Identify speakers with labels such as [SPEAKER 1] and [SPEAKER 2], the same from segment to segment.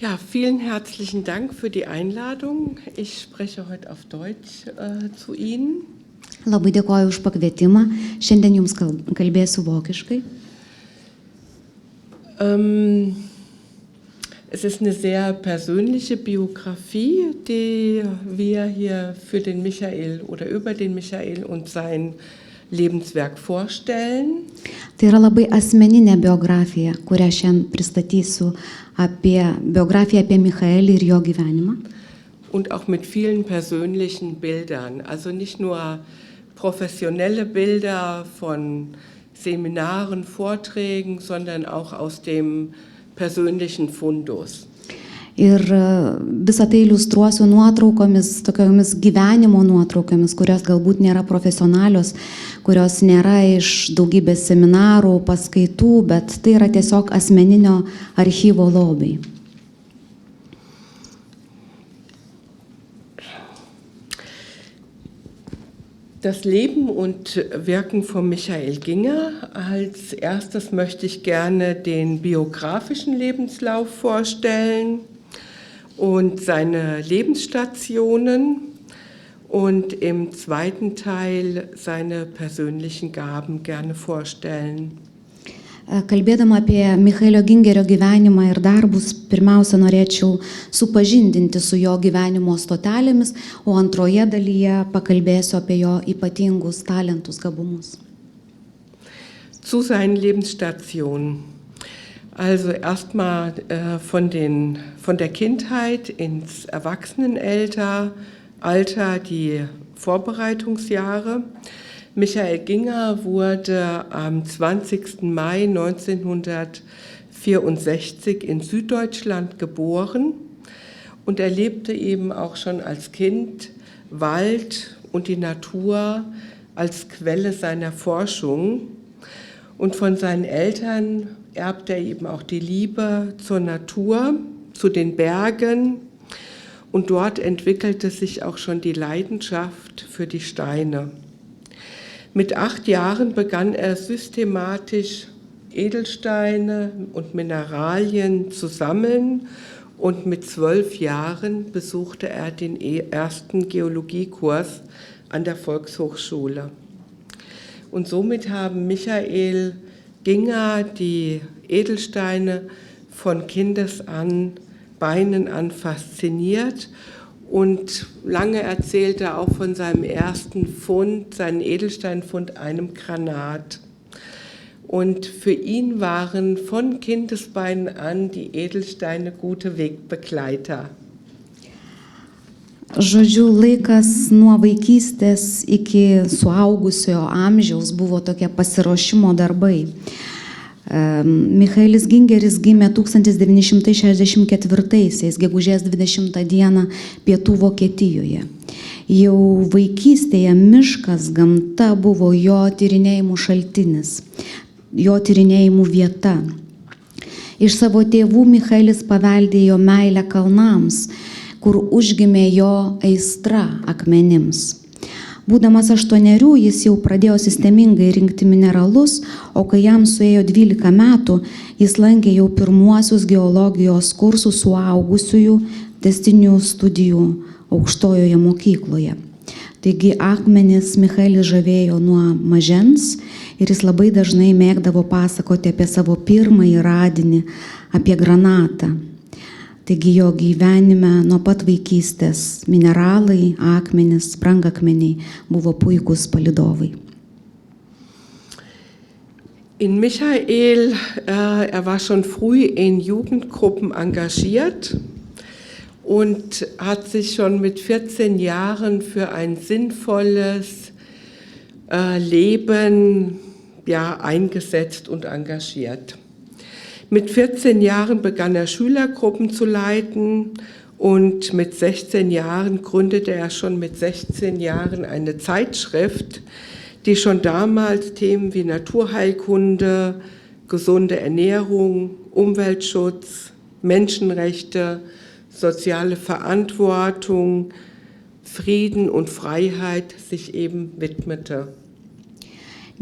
[SPEAKER 1] Ja, vielen herzlichen Dank für die Einladung. Ich spreche heute auf Deutsch zu Ihnen.
[SPEAKER 2] Labai dėkoju už pakvietimą. Šiandien jums kalbėsiu vokiškai.
[SPEAKER 1] Es ist eine sehr persönliche Biografie, die wir hier für den Michael oder über den Michael und sein Lebenswerk vorstellen.
[SPEAKER 2] Tai yra labai asmeninė biografija, kurią šiandien pristatysiu biografiją apie Michaelį ir jo gyvenimą.
[SPEAKER 1] Und auch mit vielen persönlichen Bildern, also nicht nur professionelle Bilder von Seminaren, Vorträgen, sondern auch aus dem persönlichen Fundus.
[SPEAKER 2] Ir visą tai iliustruosiu nuotraukomis, tokiomis gyvenimo nuotraukomis, kurios galbūt nėra profesionalios, kurios nėra iš daugybės seminarų, paskaitų, bet tai yra tiesiog asmeninio archyvo lobiai.
[SPEAKER 1] Das Leben und Wirken von Michael Ginger. Als erstes möchte ich gerne den biografischen Lebenslauf vorstellen und seine Lebensstationen und im zweiten Teil seine persönlichen Gaben gerne vorstellen.
[SPEAKER 2] Kalbėdama apie Michaelio Gingerio gyvenimą ir darbus, pirmiausia norėčiau supažindinti su jo gyvenimo stotelėmis, o antroje dalyje pakalbėsiu apie jo ypatingus talentus, gabumus.
[SPEAKER 1] Zu seinen Lebensstationen. Also erstmal von der Kindheit ins Erwachsenenalter, die Vorbereitungsjahre. Michael Ginger wurde am 20. Mai 1964 in Süddeutschland geboren und erlebte eben auch schon als Kind Wald und die Natur als Quelle seiner Forschung. Und von seinen Eltern erbte er eben auch die Liebe zur Natur, zu den Bergen. Und dort entwickelte sich auch schon die Leidenschaft für die Steine. Mit 8 Jahren begann er systematisch Edelsteine und Mineralien zu sammeln und mit 12 Jahren besuchte er den ersten Geologiekurs an der Volkshochschule. Und somit haben Michael Ginger die Edelsteine von Kindesbeinen an fasziniert. Und lange erzählt er auch von seinem ersten Fund, seinen Edelsteinfund, einem Granat. Und für ihn waren von Kindesbeinen an die Edelsteine gute Wegbegleiter.
[SPEAKER 2] Žodžiu, laikas nuo vaikystės iki suaugusiojo amžiaus buvo tokie pasiruošimo darbai. Michaelis Gingeris gimė 1964 gegužės 20 dieną Pietų Vokietijoje. Jau vaikystėje miškas, gamta buvo jo tyrinėjimų šaltinis, jo tyrinėjimų vieta. Iš savo tėvų Michaelis paveldėjo meilę kalnams, kur užgimė jo aistra akmenims. Būdamas 8, jis jau pradėjo sistemingai rinkti mineralus, o kai jam suėjo 12 metų, jis lankė jau pirmuosius geologijos kursus suaugusiųjų tęstinių studijų aukštojoje mokykloje. Taigi akmenis Michaelis žavėjo nuo mažens ir jis labai dažnai mėgdavo pasakoti apie savo pirmąjį radinį, apie granatą. Taigi jo gyvenime nuo pat vaikystės mineralai, akmenys, brangakmeniai buvo puikūs palydovai.
[SPEAKER 1] In Michael, er war schon früh in Jugendgruppen engagiert und hat sich schon mit 14 Jahren für ein sinnvolles Leben eingesetzt und engagiert. Mit 14 Jahren begann er Schülergruppen zu leiten und mit 16 Jahren gründete er schon mit 16 Jahren eine Zeitschrift, die schon damals Themen wie Naturheilkunde, gesunde Ernährung, Umweltschutz, Menschenrechte, soziale Verantwortung, Frieden und Freiheit sich eben widmete.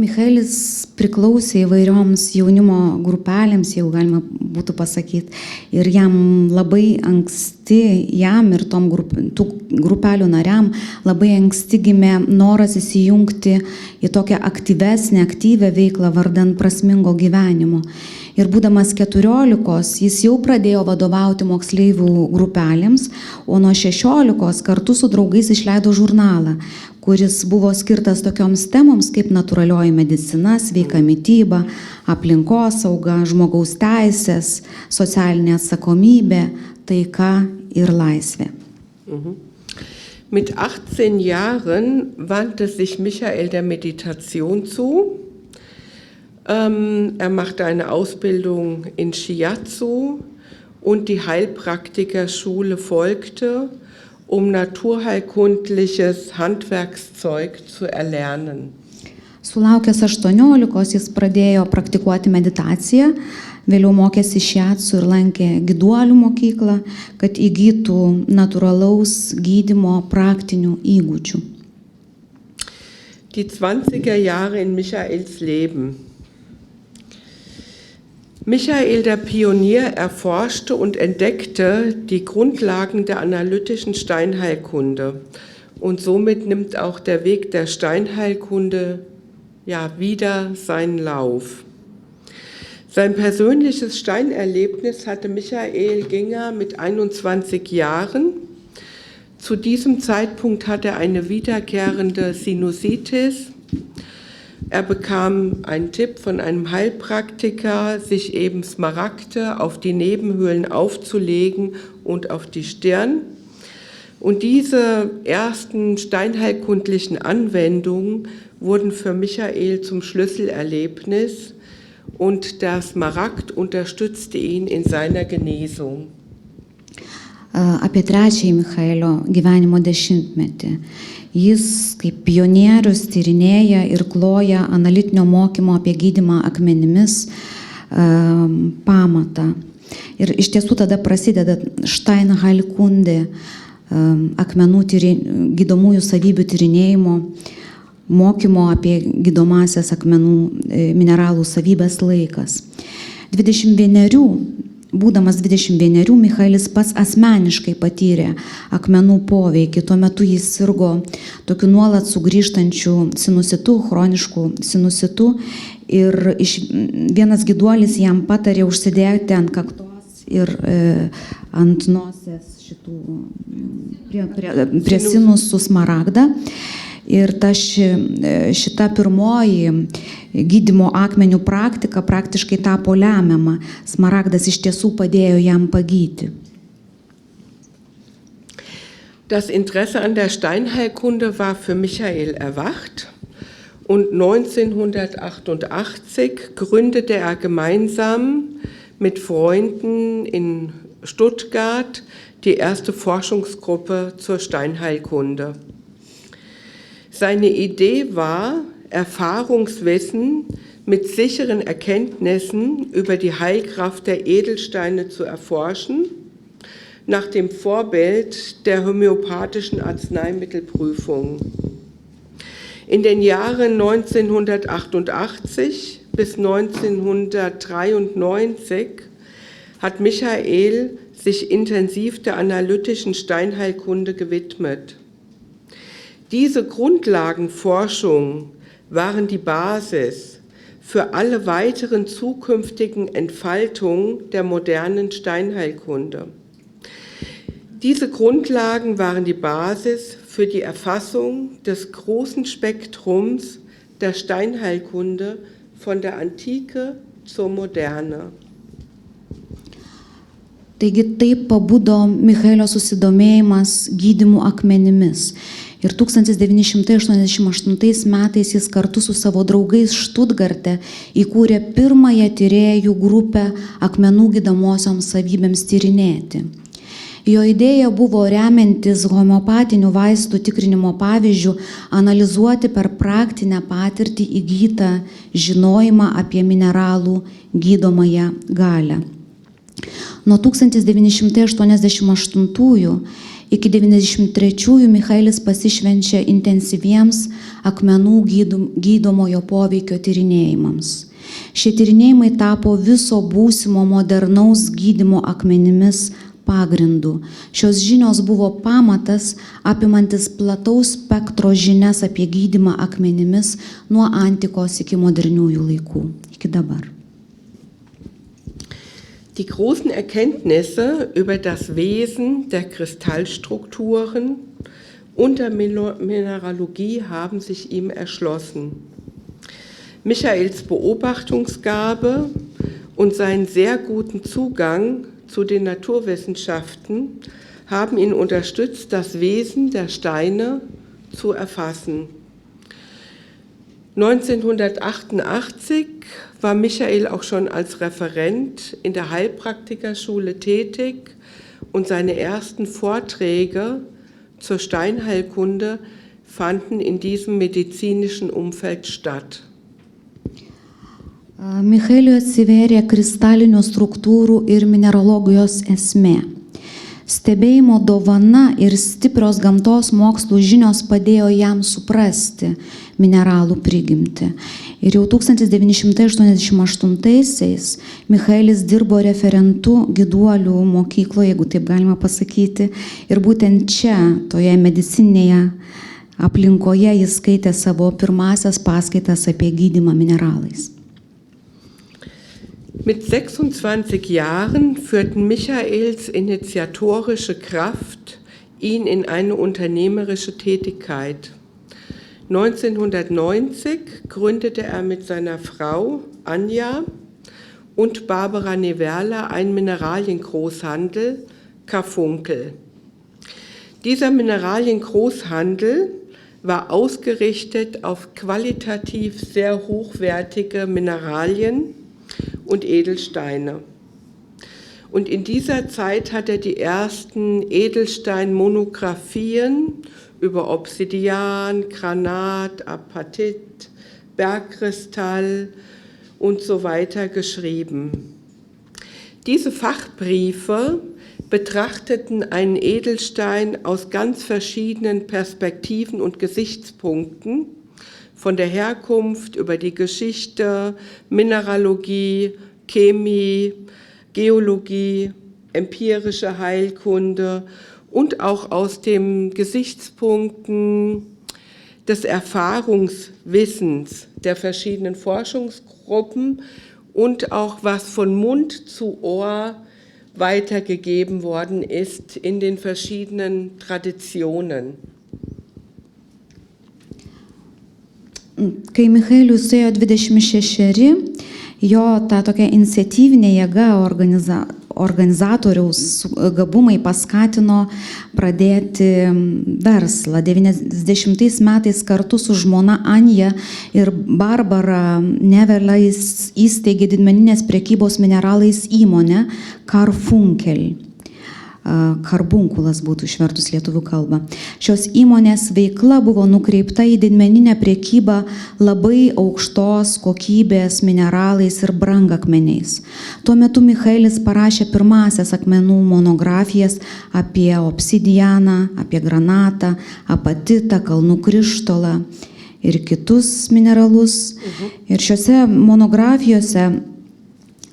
[SPEAKER 2] Michaelis priklausė įvairioms jaunimo grupelėms, jeigu galima būtų pasakyti, ir jam labai anksti, jam ir tų grupelių nariam labai anksti gimė noras įsijungti į tokią aktyvę veiklą vardan prasmingo gyvenimo. Ir būdamas 14, jis jau pradėjo vadovauti moksleivių grupelėms, o nuo 16 kartu su draugais išleido žurnalą, kuris buvo skirtas tokioms temoms kaip natūralioji medicina, sveika mityba, aplinkosauga, žmogaus teisės, socialinė atsakomybė, taika ir laisvė.
[SPEAKER 1] Mit 18 Jahren wandte sich Michael der Meditation zu. Machte eine Ausbildung in Shiatsu und die Heilpraktikerschule folgte, naturheilkundliches Handwerkszeug zu erlernen.
[SPEAKER 2] Sulaukęs 18 jis pradėjo praktikuoti meditaciją, vėliau mokėsi Shiatsu ir lankė gyduolių mokyklą, kad įgytų natūralaus gydymo praktinių įgūdžių.
[SPEAKER 1] Die 20er Jahre in Michaels Leben. Michael, der Pionier, erforschte und entdeckte die Grundlagen der analytischen Steinheilkunde. Und somit nimmt auch der Weg der Steinheilkunde wieder seinen Lauf. Sein persönliches Steinerlebnis hatte Michael Ginger mit 21 Jahren. Zu diesem Zeitpunkt hatte er eine wiederkehrende Sinusitis. Er bekam einen Tipp von einem Heilpraktiker, sich eben Smaragde auf die Nebenhöhlen aufzulegen und auf die Stirn. Und diese ersten steinheilkundlichen Anwendungen wurden für Michael zum Schlüsselerlebnis und der Smaragd unterstützte ihn in seiner Genesung.
[SPEAKER 2] Apie trečiąjį Michaelio gyvenimo dešimtmetį. Jis kaip pionierius tyrinėja ir kloja analitinio mokymo apie gydymą akmenimis pamatą. Ir iš tiesų tada prasideda Steinheilkunde, akmenų gydomųjų savybių tyrinėjimo, mokymo apie gydomąsias akmenų mineralų savybės laikas. Būdamas 21, Michaelis pats asmeniškai patyrė akmenų poveikį. Tuo metu jis sirgo tokiu nuolat sugrįžtančiu sinusitu, chronišku sinusitu. Ir vienas gyduolis jam patarė užsidėti ant kaktos ir ant nosies prie sinusų smaragdą. Ir šita pirmoji gydymo akmenių praktika praktiškai tapo lemiama. Smaragdas iš tiesų padėjo jam pagyti.
[SPEAKER 1] Das Interesse an der Steinheilkunde war für Michael erwacht und 1988 gründete er gemeinsam mit Freunden in Stuttgart die erste Forschungsgruppe zur Steinheilkunde. Seine Idee war, Erfahrungswissen mit sicheren Erkenntnissen über die Heilkraft der Edelsteine zu erforschen, nach dem Vorbild der homöopathischen Arzneimittelprüfung. In den Jahren 1988 bis 1993 hat Michael sich intensiv der analytischen Steinheilkunde gewidmet. Diese Grundlagenforschungen waren die Basis für alle weiteren zukünftigen Entfaltungen der modernen Steinheilkunde. Diese Grundlagen waren die Basis für die Erfassung des großen Spektrums der Steinheilkunde von der Antike zur Moderne.
[SPEAKER 2] Taigi taip pabudo Michaelio susidomėjimas gydymu akmenimis. Ir 1988 metais jis kartu su savo draugais Štutgarte įkūrė pirmąją tyrėjų grupę akmenų gydomosioms savybėms tyrinėti. Jo idėja buvo remiantis homeopatinių vaistų tikrinimo pavyzdžių analizuoti per praktinę patirtį įgytą žinojimą apie mineralų gydomąją galią. Nuo 1988 iki 1993 Michaelis pasišvenčia intensyviems akmenų gydomojo poveikio tyrinėjimams. Šie tyrinėjimai tapo viso būsimo modernaus gydymo akmenimis pagrindu. Šios žinios buvo pamatas apimantis plataus spektro žinias apie gydymą akmenimis nuo antikos iki moderniųjų laikų, iki dabar.
[SPEAKER 1] Die großen Erkenntnisse über das Wesen der Kristallstrukturen und der Mineralogie haben sich ihm erschlossen. Michaels Beobachtungsgabe und seinen sehr guten Zugang zu den Naturwissenschaften haben ihn unterstützt, das Wesen der Steine zu erfassen. 1988 war Michael auch schon als Referent in der Heilpraktikerschule tätig und seine ersten Vorträge zur Steinheilkunde fanden in diesem medizinischen Umfeld statt.
[SPEAKER 2] Michaeliui atsivėrė kristalinių struktūrų ir mineralogijos esmė. Stebėjimo dovana ir stiprios gamtos mokslų žinios padėjo jam suprasti mineralų prigimtį. Ir jau 1988-aisiais Michaelis dirbo referentu Gyduolių mokykloje, jeigu taip galima pasakyti, ir būtent čia, toje medicininėje aplinkoje, jis skaitė savo pirmasias paskaitas apie gydymą mineralais.
[SPEAKER 1] Mit 26 Jahren führten Michaels initiatorische Kraft ihn in eine unternehmerische Tätigkeit. 1990 gründete er mit seiner Frau Anja und Barbara Neverla einen Mineraliengroßhandel, Karfunkel. Dieser Mineraliengroßhandel war ausgerichtet auf qualitativ sehr hochwertige Mineralien und Edelsteine. Und in dieser Zeit hat er die ersten Edelsteinmonographien über Obsidian, Granat, Apatit, Bergkristall und so weiter geschrieben. Diese Fachbriefe betrachteten einen Edelstein aus ganz verschiedenen Perspektiven und Gesichtspunkten, von der Herkunft über die Geschichte, Mineralogie, Chemie, Geologie, empirische Heilkunde und auch aus den Gesichtspunkten des Erfahrungswissens der verschiedenen Forschungsgruppen und auch was von Mund zu Ohr weitergegeben worden ist in den verschiedenen Traditionen.
[SPEAKER 2] Kai Michaeliui suėjo 26, jo ta tokia iniciatyvinė jėga organizatoriaus gabumai paskatino pradėti verslą. 90 metais kartu su žmona Anja ir Barbara Neverla įsteigė didmeninės prekybos mineralais įmonę Karfunkel. Karbunkulas būtų išvertus lietuvių kalbą. Šios įmonės veikla buvo nukreipta į didmeninę prekybą labai aukštos kokybės mineralais ir brangakmeniais. Tuo metu Michaelis parašė pirmasias akmenų monografijas apie obsidianą, apie granatą, apatitą, kalnų krištolą ir kitus mineralus. Ir šiuose monografijose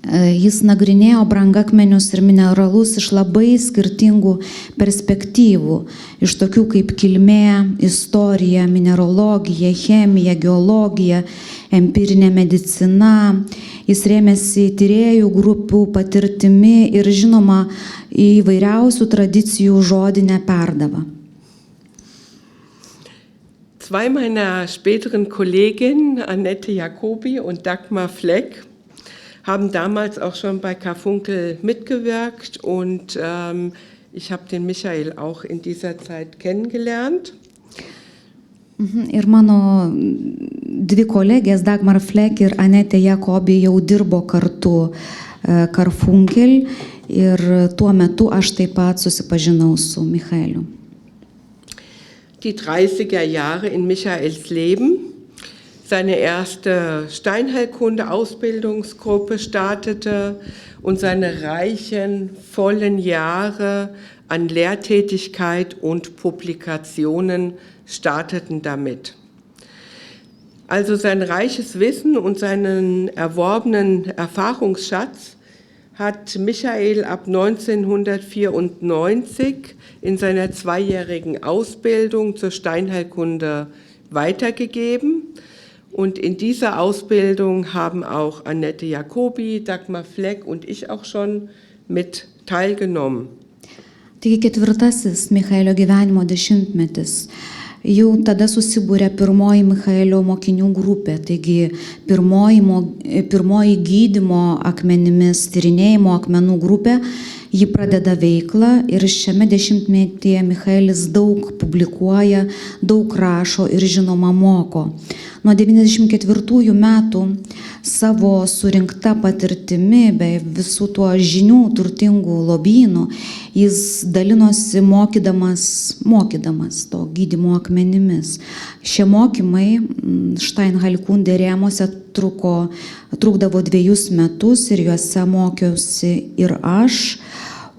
[SPEAKER 2] jis nagrinėjo brangakmenius ir mineralus iš labai skirtingų perspektyvų, iš tokių kaip kilmė, istorija, mineralogija, chemija, geologija, empirinė medicina. Jis rėmėsi tyrėjų grupių patirtimi ir žinoma įvairiausių tradicijų žodinę perdavą.
[SPEAKER 1] Zwei meiner späteren Kolleginnen, Annette Jacobi und Dagmar Fleck, haben damals auch schon bei Karfunkel mitgewirkt und ich habe den Michael auch in dieser Zeit kennengelernt.
[SPEAKER 2] Ir mano dvi kolegės Dagmar Fleck ir Annette Jacobi jau dirbo kartu Karfunkel ir tuo metu aš taip pat susipažinau su Michaeliu.
[SPEAKER 1] Die 30er Jahre in Michaels Leben seine erste Steinheilkunde-Ausbildungsgruppe startete und seine reichen, vollen Jahre an Lehrtätigkeit und Publikationen starteten damit. Also sein reiches Wissen und seinen erworbenen Erfahrungsschatz hat Michael ab 1994 in seiner 2-jährigen Ausbildung zur Steinheilkunde weitergegeben. Und in dieser Ausbildung haben auch Annette Jacobi, Dagmar Fleck und ich auch schon mit teilgenommen.
[SPEAKER 2] Taigi 4. Michaelio gyvenimo dešimtmetis. Jau tada susibūrė pirmoji Michaelio mokinių grupė, taigi pirmoji gydymo akmenimis tyrinėjimo akmenų grupė, ji pradeda veiklą ir šiame dešimtmetyje Michaelis daug publikuoja, daug rašo ir žinoma moko. Nuo 94 metų savo surinkta patirtimi bei visų tuo žinių turtingų lobynų jis dalinosi mokydamas to gydymo akmenimis. Šie mokymai Steinheilkunde rėmuose trukdavo 2 metus ir juose mokiausi ir aš,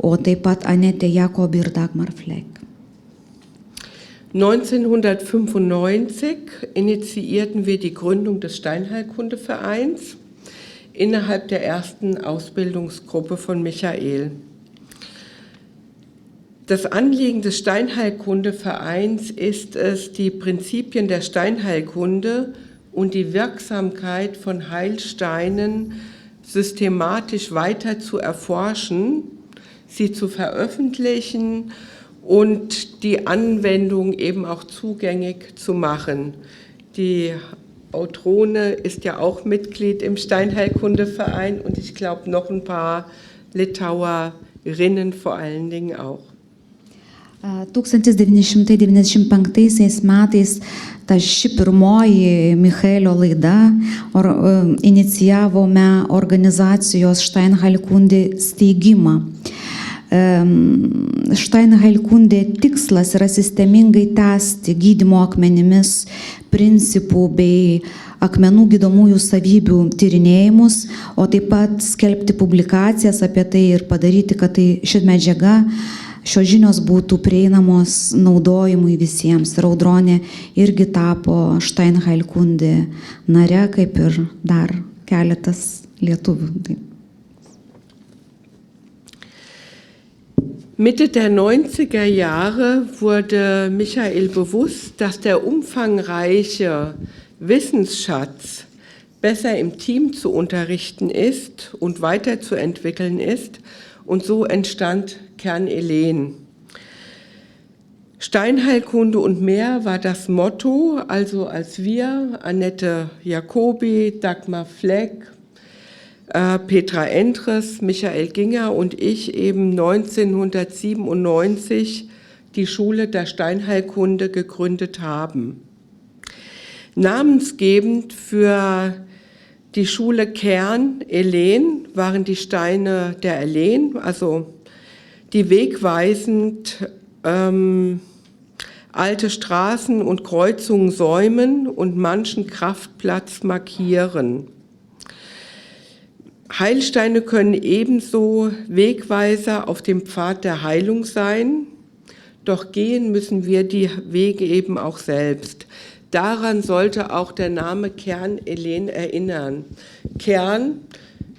[SPEAKER 2] o taip pat Annette Jacobi ir Dagmar Fleck.
[SPEAKER 1] 1995 initiierten wir die Gründung des Steinheilkundevereins innerhalb der ersten Ausbildungsgruppe von Michael. Das Anliegen des Steinheilkundevereins ist es, die Prinzipien der Steinheilkunde und die Wirksamkeit von Heilsteinen systematisch weiter zu erforschen, sie zu veröffentlichen und die Anwendung eben auch zugängig zu machen. Die Autrone ist ja auch Mitglied im Steinheilkundeverein und ich glaube noch ein paar Litauerinnen vor allen Dingen auch.
[SPEAKER 2] 1995 metais ši pirmoji Michaelio laida inicijavome organizacijos Steinheilkunde steigimą. Steinheilkunde tikslas yra sistemingai tęsti gydymo akmenimis principų bei akmenų gydomųjų savybių tyrinėjimus, o taip pat skelbti publikacijas apie tai ir padaryti, kad ši medžiaga, šios žinios būtų prieinamos naudojimui visiems. Audronė irgi tapo Steinheilkunde nare, kaip ir dar keletas lietuvių.
[SPEAKER 1] Mitte der 90er Jahre wurde Michael bewusst, dass der umfangreiche Wissensschatz besser im Team zu unterrichten ist und weiterzuentwickeln ist, und so entstand Kern-Elen. Steinheilkunde und mehr war das Motto, also als wir, Annette Jacobi, Dagmar Fleck, Petra Endres, Michael Ginger und ich eben 1997 die Schule der Steinheilkunde gegründet haben. Namensgebend für die Schule Kern-Elen waren die Steine der Elen, also die wegweisend alte Straßen und Kreuzungen säumen und manchen Kraftplatz markieren. Heilsteine können ebenso Wegweiser auf dem Pfad der Heilung sein, doch gehen müssen wir die Wege eben auch selbst. Daran sollte auch der Name Kern-Elen erinnern. Kern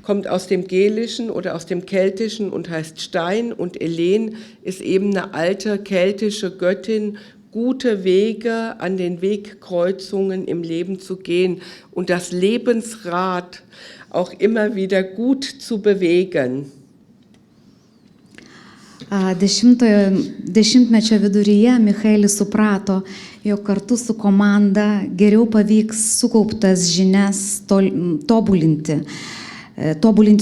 [SPEAKER 1] kommt aus dem Gelischen oder aus dem Keltischen und heißt Stein, und Elen ist eben eine alte keltische Göttin, gute Wege an den Wegkreuzungen im Leben zu gehen und das Lebensrad auch immer wieder gut zu bewegen.
[SPEAKER 2] Dešimtmečio viduryje Michaelis suprato, jog kartu su komanda geriau pavyks sukauptas žinias tobulinti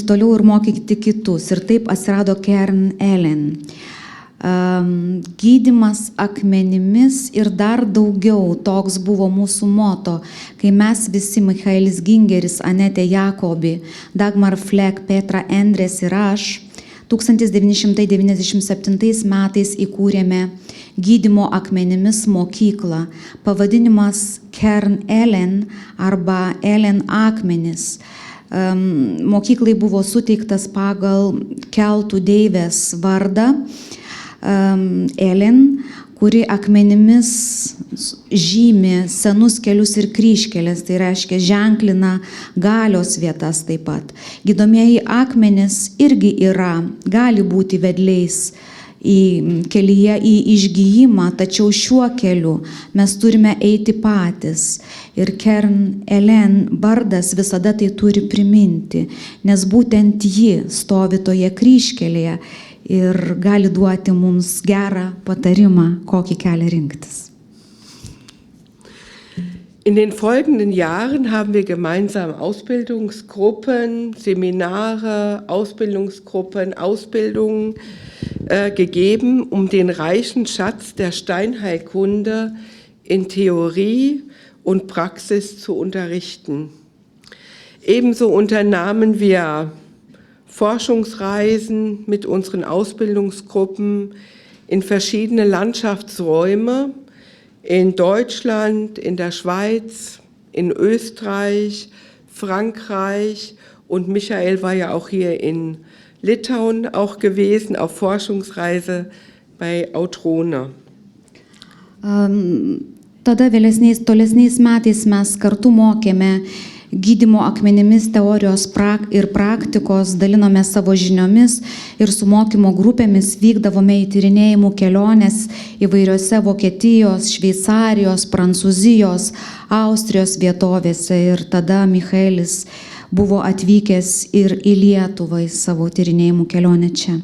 [SPEAKER 2] toliau ir mokyti kitus. Ir taip atsirado Kern-Elen. Gydymas akmenimis ir dar daugiau, toks buvo mūsų moto, kai mes visi, Michaelis Gingeris, Annette Jacobi, Dagmar Fleck, Petra Endres ir aš, 1997 metais įkūrėme gydymo akmenimis mokyklą. Pavadinimas Kern Elen arba Elen akmenis. Mokyklai buvo suteiktas pagal keltų deivės vardą Elen, kuri akmenimis žymi senus kelius ir kryžkelės, tai reiškia ženklina galios vietas taip pat. Gydomieji akmenys irgi gali būti vedliais kelyje į išgijimą, tačiau šiuo keliu mes turime eiti patys. Ir Kern Elen vardas visada tai turi priminti, nes būtent ji stovi toje kryžkelėje ir gali duoti mums gerą patarimą, kokį kelią rinktis.
[SPEAKER 1] In den folgenden Jahren haben wir gemeinsam Ausbildungsgruppen, Seminare, Ausbildungsgruppen, Ausbildungen gegeben, um den reichen Schatz der Steinheilkunde in Theorie und Praxis zu unterrichten. Ebenso unternahmen wir Forschungsreisen mit unseren Ausbildungsgruppen in verschiedene Landschaftsräume, in Deutschland, in der Schweiz, in Österreich, Frankreich und Michael war ja auch hier in Litauen auch gewesen, auf Forschungsreise bei Autrone.
[SPEAKER 2] Tada tolesniais metais mes kartu mokėme gydymo akmenimis teorijos ir praktikos, dalinome savo žiniomis ir su mokymo grupėmis vykdavome į tyrinėjimų keliones įvairiose Vokietijos, Šveicarijos, Prancūzijos, Austrijos vietovėse ir tada Michaelis buvo atvykęs ir į Lietuvą į savo tyrinėjimų kelionę čia.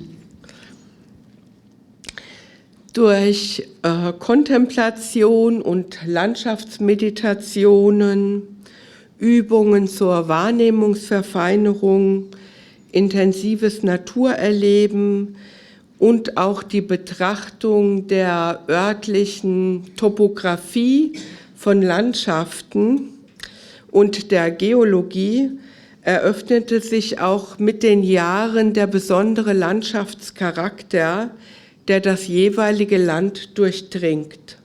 [SPEAKER 1] Durch Kontemplation und Landschaftsmeditationen, Übungen zur Wahrnehmungsverfeinerung, intensives Naturerleben und auch die Betrachtung der örtlichen Topographie von Landschaften und der Geologie eröffnete sich auch mit den Jahren der besondere Landschaftscharakter, der das jeweilige Land durchdringt.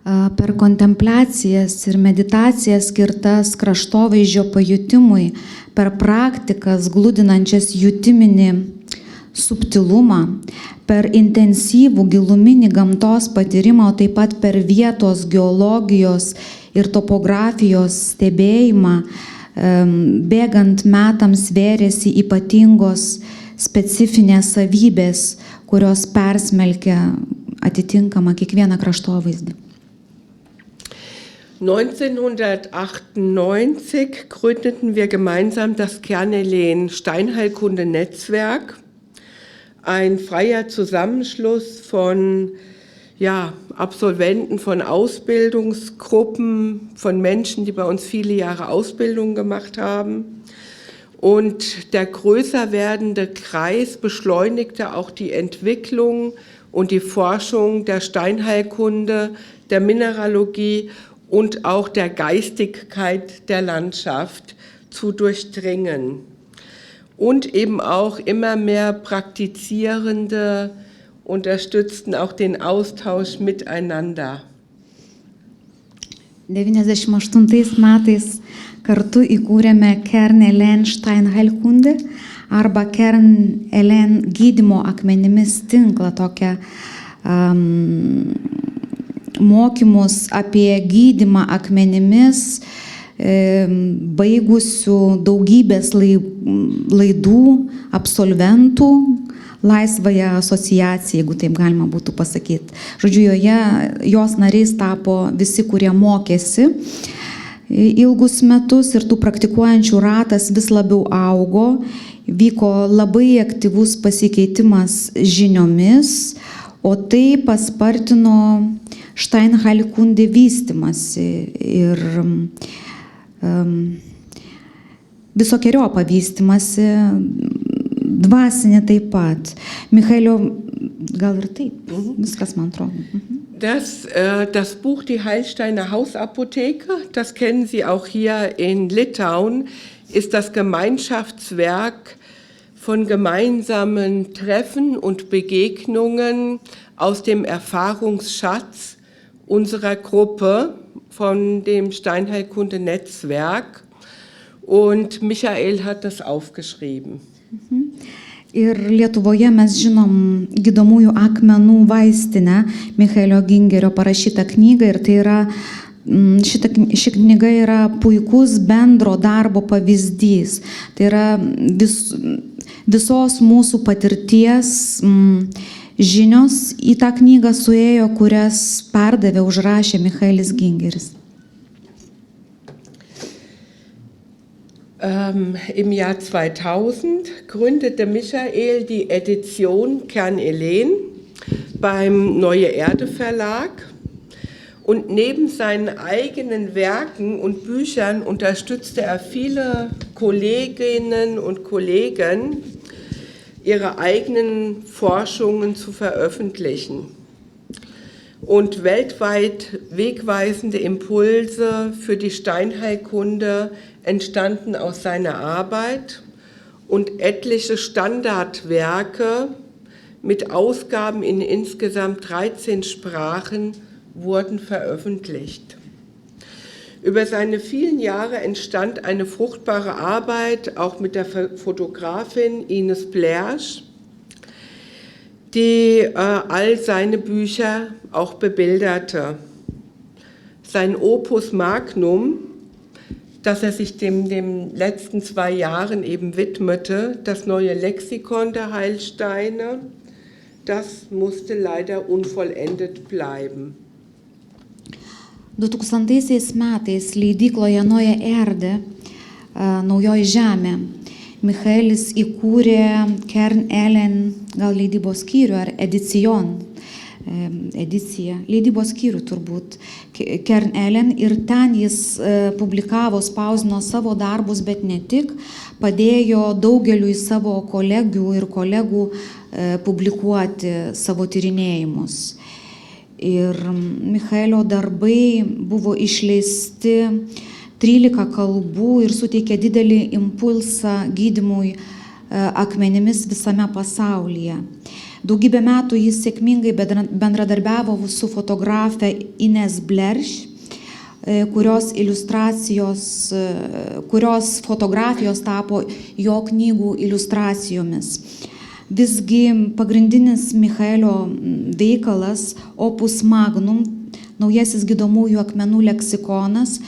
[SPEAKER 2] Per kontempliacijas ir meditacijas skirtas kraštovaizdžio pajutimui, per praktikas gludinančias jutiminį subtilumą, per intensyvų giluminį gamtos patyrimą, o taip pat per vietos geologijos ir topografijos stebėjimą, bėgant metams vėrėsi ypatingos specifinės savybės, kurios persmelkia atitinkamą kiekvieną kraštovaizdį.
[SPEAKER 1] 1998 gründeten wir gemeinsam das Kern Elen Steinheilkunde-Netzwerk, ein freier Zusammenschluss von Absolventen von Ausbildungsgruppen, von Menschen, die bei uns viele Jahre Ausbildung gemacht haben. Und der größer werdende Kreis beschleunigte auch die Entwicklung und die Forschung der Steinheilkunde, der Mineralogie und auch der Geistigkeit der Landschaft zu durchdringen. Und eben auch immer mehr Praktizierende unterstützten auch den Austausch miteinander.
[SPEAKER 2] 1998 metais kartu įkūrėme Kern Elen Steinheilkunde arba Kern Elen gydymo akmenimis tinklą, tokią mokymus apie gydymą akmenimis, baigusių daugybės laidų absolventų, laisvąją asociaciją, jeigu taip galima būtų pasakyti. Žodžiu, jos nariais tapo visi, kurie mokėsi ilgus metus ir tų praktikuojančių ratas vis labiau augo, vyko labai aktyvus pasikeitimas žiniomis, o tai paspartino Steinheilkunde vystymasi ir visokeriopą vystymasi, dvasinė taip pat. Michaelio, gal ir taip, viskas man atrodo.
[SPEAKER 1] Das Buch Die Heilsteiner Hausapotheke, das kennen Sie auch hier in Litauen, ist das Gemeinschaftswerk von gemeinsamen Treffen und Begegnungen aus dem Erfahrungsschatz unserer Gruppe von dem Steinheilkunde-Netzwerk. Und Michael hat das aufgeschrieben.
[SPEAKER 2] Ir Lietuvoje mes žinom gydomųjų akmenų vaistinę, Michaelio Gingerio parašytą knygą, ir tai yra, ši knyga yra puikus bendro darbo pavyzdys. Tai yra visos mūsų patirties žinios į tą knygą suėjo, kurias perdavė, užrašė Michaelis Gingeris.
[SPEAKER 1] Im Jahr 2000 gründete Michael die Edition Kern-Elen beim Neue Erde Verlag, und neben seinen eigenen Werken und Büchern unterstützte er viele Kolleginnen und Kollegen, ihre eigenen Forschungen zu veröffentlichen. Und weltweit wegweisende Impulse für die Steinheilkunde entstanden aus seiner Arbeit, und etliche Standardwerke mit Ausgaben in insgesamt 13 Sprachen wurden veröffentlicht. Über seine vielen Jahre entstand eine fruchtbare Arbeit auch mit der Fotografin Ines Blersch, die all seine Bücher auch bebilderte. Sein Opus Magnum, das er sich den letzten 2 Jahren eben widmete, das neue Lexikon der Heilsteine, das musste leider unvollendet bleiben.
[SPEAKER 2] 2000 metais leidykloje Noja Erde, Naujoji Žemė, Michaelis įkūrė Kern-Elen, gal leidybos skyrių, ar edicija, leidybos skyrių turbūt, Kern-Elen, ir ten jis publikavo, spausdino savo darbus, bet ne tik, padėjo daugeliui savo kolegių ir kolegų publikuoti savo tyrinėjimus. Ir Michaelio darbai buvo išleisti 13 kalbų ir suteikė didelį impulsą gydymui akmenimis visame pasaulyje. Daugybę metų jis sėkmingai bendradarbiavo su fotografe Ines Blerš, kurios fotografijos tapo jo knygų iliustracijomis. Visgi pagrindinis Michaelio veikalas Opus Magnum, naujasis gydomųjų akmenų leksikonas,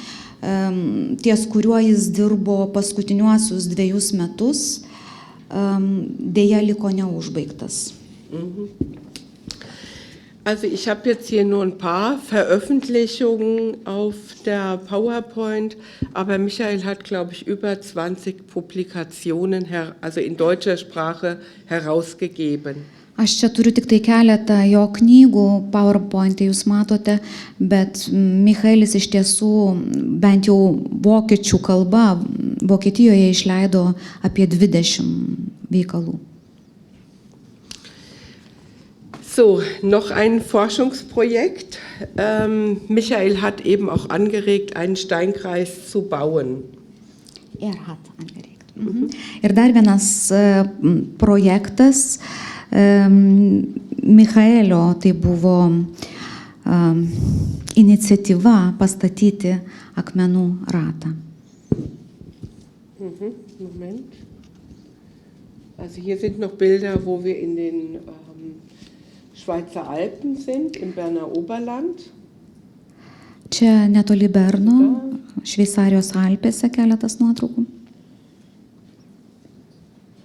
[SPEAKER 2] ties kuriuo jis dirbo paskutiniuosius 2 metus, dėja liko neužbaigtas.
[SPEAKER 1] Also ich habe jetzt hier nur ein paar Veröffentlichungen auf der PowerPoint, aber Michael hat, glaube ich, über 20 Publikationen, also in deutscher Sprache, herausgegeben.
[SPEAKER 2] Aš čia turiu tik tai keletą jo knygų, PowerPoint'e jūs matote, bet Michaelis iš tiesų bent jau vokiečių kalba Vokietijoje išleido apie 20 veikalų.
[SPEAKER 1] So, noch ein Forschungsprojekt. Michael hat eben auch angeregt, einen Steinkreis zu bauen.
[SPEAKER 2] Hat angeregt. Ir dar vienas projektas Michaelio, tai buvo iniciatyva pastatyti akmenų ratą.
[SPEAKER 1] Moment. Also hier sind noch Bilder, wo wir in den Schweizer Alpen sind, im Berner Oberland.
[SPEAKER 2] Čia netoli Berno, Šveicarijos Alpėse keletas nuotraukų.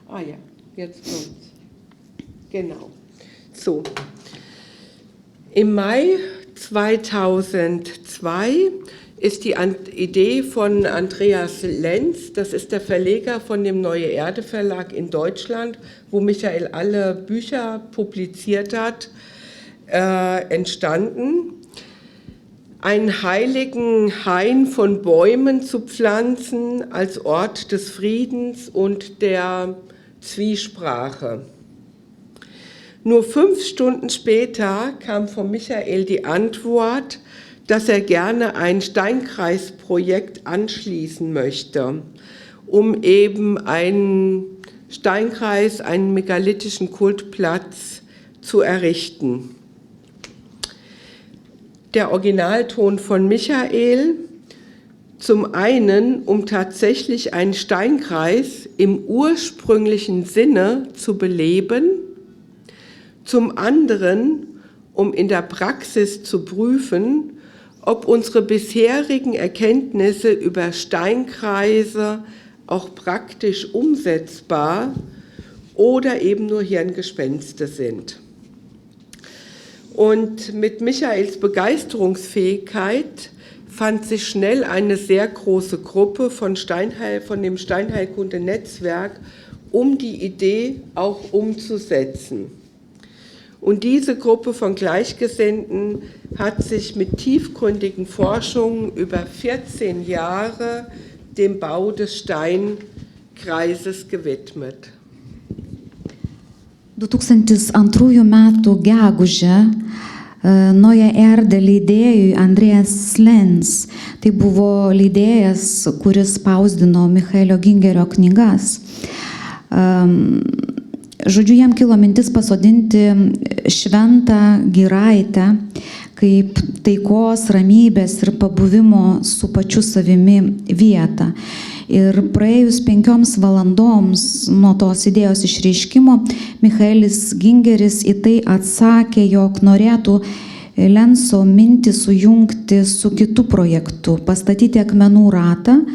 [SPEAKER 1] Ah ja, jetzt kommt's. Genau. So. Im Mai 2002 ist die Idee von Andreas Lenz, das ist der Verleger von dem Neue Erde Verlag in Deutschland, wo Michael alle Bücher publiziert hat, entstanden, einen heiligen Hain von Bäumen zu pflanzen als Ort des Friedens und der Zwiesprache. Nur 5 Stunden später kam von Michael die Antwort, dass er gerne ein Steinkreisprojekt anschließen möchte, um eben einen Steinkreis, einen megalitischen Kultplatz zu errichten. Der Originalton von Michael, zum einen, um tatsächlich einen Steinkreis im ursprünglichen Sinne zu beleben, zum anderen, um in der Praxis zu prüfen, ob unsere bisherigen Erkenntnisse über Steinkreise auch praktisch umsetzbar oder eben nur Hirngespenste sind. Und mit Michaels Begeisterungsfähigkeit fand sich schnell eine sehr große Gruppe von dem Steinheilkunde-Netzwerk, um die Idee auch umzusetzen. Und diese Gruppe von Gleichgesinnten hat sich mit tiefgründigen Forschungen über 14 Jahre dem Bau des Steinkreises gewidmet.
[SPEAKER 2] 2002 metų gegužę Noja Erde leidėjui Andrėjas Slens, tai buvo leidėjas, kuris spausdino Michaelio Gingerio knygas. Žodžiu, jam kilo mintis pasodinti šventą giraitę kaip taikos, ramybės ir pabuvimo su pačiu savimi vietą. Ir praėjus 5 valandoms nuo tos idėjos išreiškimo, Michaelis Gingeris į tai atsakė, jog norėtų Lenso mintį sujungti su kitu projektu, pastatyti akmenų ratą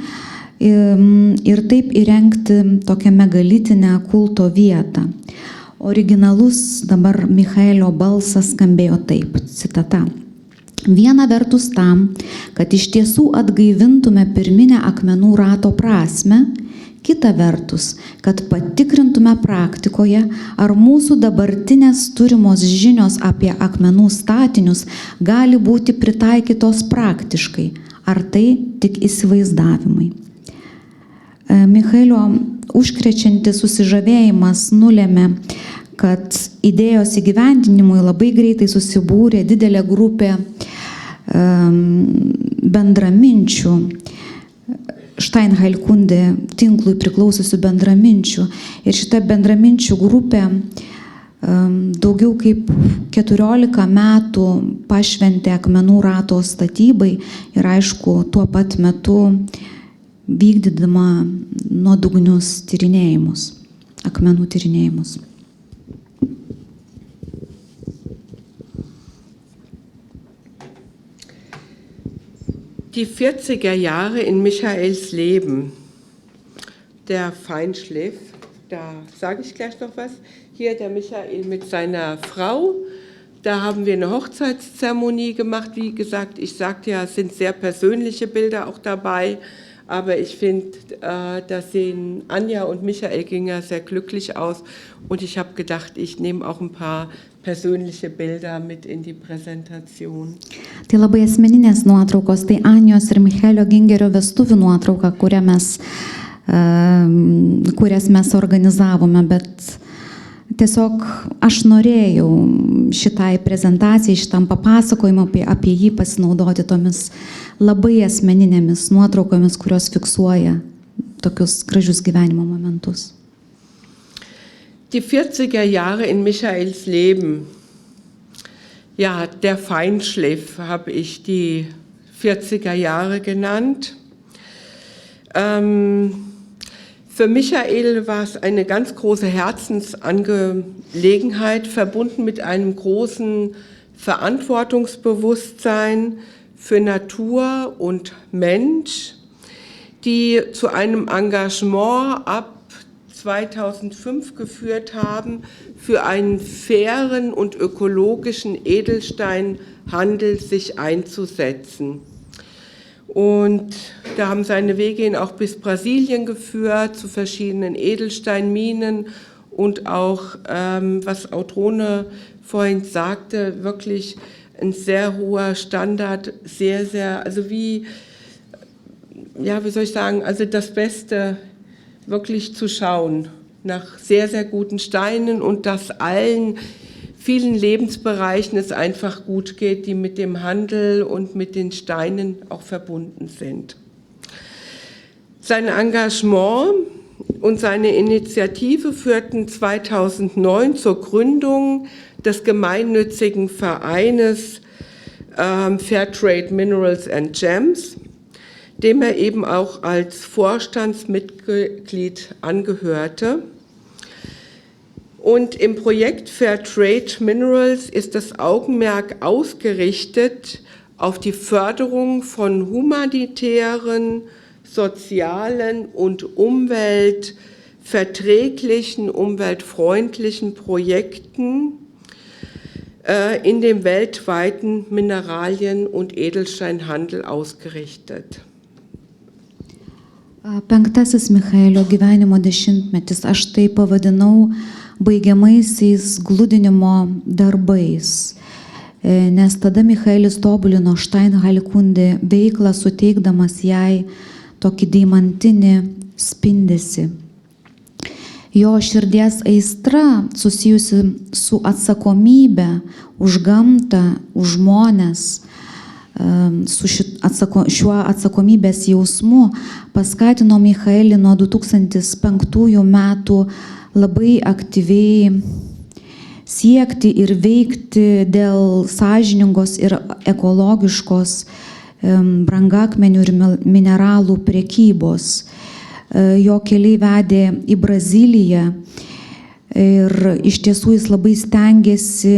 [SPEAKER 2] ir taip įrengti tokią megalitinę kulto vietą. Originalus dabar Michaelio balsas skambėjo taip, citata. Viena vertus tam, kad iš tiesų atgaivintume pirminę akmenų rato prasme, kita vertus, kad patikrintume praktikoje, ar mūsų dabartinės turimos žinios apie akmenų statinius gali būti pritaikytos praktiškai, ar tai tik įsivaizdavimai. Michaelio užkrečiantis susižavėjimas nulėmė, kad idėjos įgyvendinimui labai greitai susibūrė didelė grupė bendraminčių, Steinheilkunde tinklui priklausiusių bendraminčių. Ir šita bendraminčių grupė daugiau kaip 14 metų pašventė akmenų rato statybai ir aišku, tuo pat metu vykdydama nuodugnius tyrinėjimus, akmenų tyrinėjimus.
[SPEAKER 1] Die 40er Jahre in Michaels Leben, der Feinschliff, da sage ich gleich noch was. Hier der Michael mit seiner Frau, da haben wir eine Hochzeitszeremonie gemacht. Wie gesagt, ich sagte ja, es sind sehr persönliche Bilder auch dabei, aber ich finde, da sehen Anja und Michael Ginger sehr glücklich aus und ich habe gedacht, ich nehme auch ein paar persönliche Bilder mit in die Präsentation.
[SPEAKER 2] Tai labai asmeninės nuotraukos, tai Anijos ir Michaelio Gingerio vestuvių nuotrauka, kurias mes organizavome, bet tiesiog aš norėjau šitai prezentacijai, šitam papasakojimui apie jį pasinaudoti tomis labai asmeninėmis nuotraukomis, kurios fiksuoja tokius gražius gyvenimo momentus.
[SPEAKER 1] Die 40er Jahre in Michaels Leben, ja, der Feinschliff habe ich die 40er Jahre genannt. Für Michael war es eine ganz große Herzensangelegenheit, verbunden mit einem großen Verantwortungsbewusstsein für Natur und Mensch, die zu einem Engagement ab 2005 geführt haben, für einen fairen und ökologischen Edelsteinhandel sich einzusetzen. Und da haben seine Wege ihn auch bis Brasilien geführt, zu verschiedenen Edelsteinminen und auch, was Audrone vorhin sagte, wirklich ein sehr hoher Standard, also wie soll ich sagen, also das Beste wirklich zu schauen nach sehr, sehr guten Steinen und dass vielen Lebensbereichen es einfach gut geht, die mit dem Handel und mit den Steinen auch verbunden sind. Sein Engagement und seine Initiative führten 2009 zur Gründung des gemeinnützigen Vereines Fairtrade Minerals and Gems, dem er eben auch als Vorstandsmitglied angehörte. Und im Projekt Fairtrade Minerals ist das Augenmerk ausgerichtet auf die Förderung von humanitären, sozialen und umweltverträglichen, umweltfreundlichen Projekten in dem weltweiten Mineralien- und Edelsteinhandel ausgerichtet.
[SPEAKER 2] Penktasis Michaelio gyvenimo dešimtmetis aš tai pavadinau baigiamaisiais glūdinimo darbais, nes tada Michaelis tobulino Steinheilkunde veiklą, suteikdamas jai tokį deimantinį spindesį. Jo širdies aistra susijusi su atsakomybė už gamtą, už žmones, su šiuo atsakomybės jausmu paskatino Michaelį nuo 2005 metų labai aktyviai siekti ir veikti dėl sąžiningos ir ekologiškos brangakmenių ir mineralų prekybos. Jo keliai vedė į Braziliją ir iš tiesų jis labai stengiasi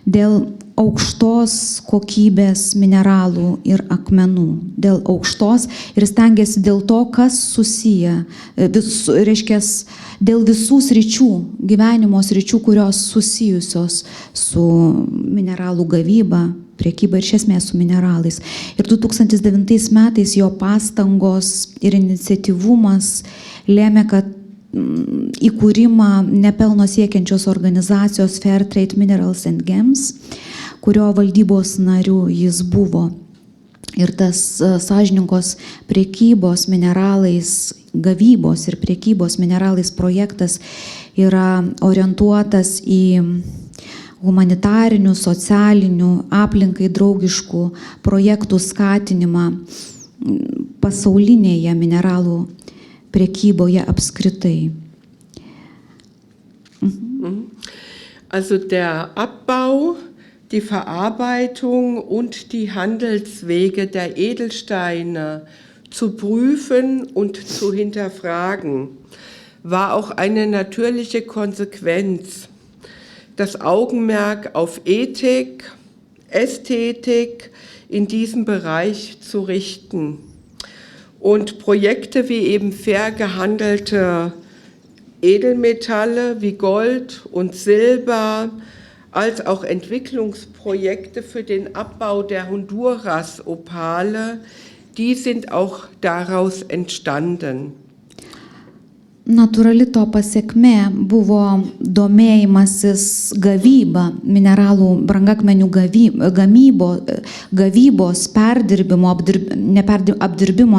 [SPEAKER 2] dėl aukštos kokybės mineralų ir akmenų, dėl aukštos ir stengiasi dėl to, kas susiję, reiškia, dėl visų sričių, gyvenimo sričių, kurios susijusios su mineralų gavyba, prekyba ir iš esmės su mineralais. Ir 2009 metais jo pastangos ir iniciatyvumas lėmė, kad įkūrimą nepelno siekiančios organizacijos Fairtrade Minerals and Gems, kurio valdybos nariu jis buvo. Ir tas sąžiningos prekybos mineralais, gavybos ir prekybos mineralais projektas yra orientuotas į humanitarinių, socialinių, aplinkai draugiškų projektų skatinimą pasaulinėje mineralų prekyboje apskritai.
[SPEAKER 1] Also der Abbau, die Verarbeitung und die Handelswege der Edelsteine zu prüfen und zu hinterfragen, war auch eine natürliche Konsequenz. Das Augenmerk auf Ethik, Ästhetik in diesem Bereich zu richten. Und Projekte wie eben fair gehandelte Edelmetalle wie Gold und Silber, als auch Entwicklungsprojekte für den Abbau der Honduras-Opale, die sind auch daraus entstanden.
[SPEAKER 2] Natūrali to pasiekmė buvo domėjimasis gavyba, mineralų brangakmenių gavybos, apdirbimo,